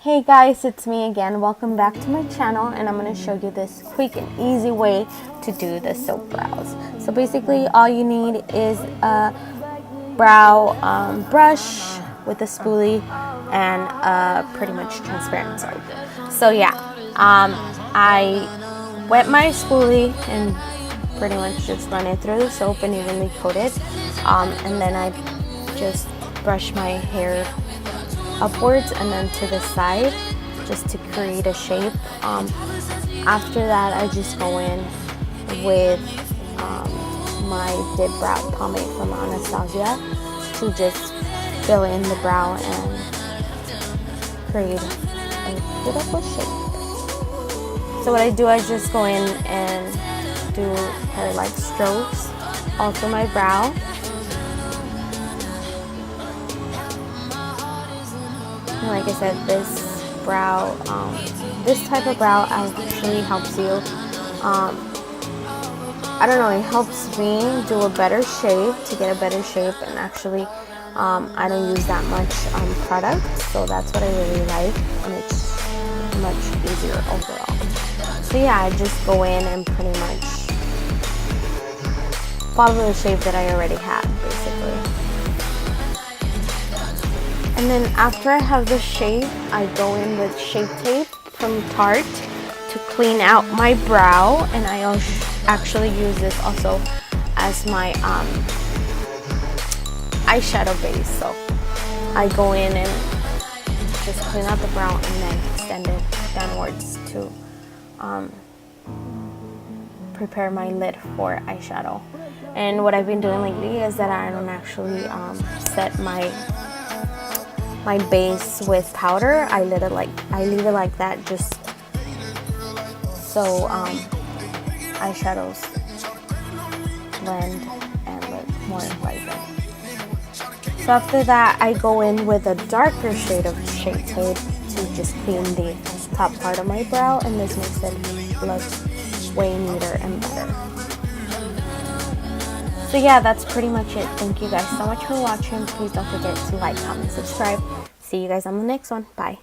Hey guys, it's me again. Welcome back to my channel, and I'm going to show you this quick and easy way to do the soap brows. So basically all you need is a brow brush with a spoolie and pretty much transparent soap. So yeah, I wet my spoolie and pretty much just run it through the soap and evenly coat it, and then I just brush my hair upwards and then to the side just to create a shape. After that, I just go in with my Dipbrow pomade from Anastasia to just fill in the brow and create a beautiful shape. So what I do, I just go in and do hair-like strokes all through my brow. Like I said, this brow, this type of brow actually helps you, I don't know, it helps me do a better shape, to get a better shape, and actually I don't use that much product, so that's what I really like, and it's much easier overall. So yeah, I just go in and pretty much follow the shape that I already had, basically. And then after I have the shape, I go in with Shape Tape from Tarte to clean out my brow. And I actually use this also as my eyeshadow base. So I go in and just clean out the brow and then extend it downwards to prepare my lid for eyeshadow. And what I've been doing lately is that I don't actually set my base with powder. I leave it like that, just so eyeshadows blend and look more vibrant. So after that, I go in with a darker shade of Shape Tape to just clean the top part of my brow, and this makes it look way neater and better. So yeah, that's pretty much it. Thank you guys so much for watching. Please don't forget to like, comment, subscribe. See you guys on the next one. Bye.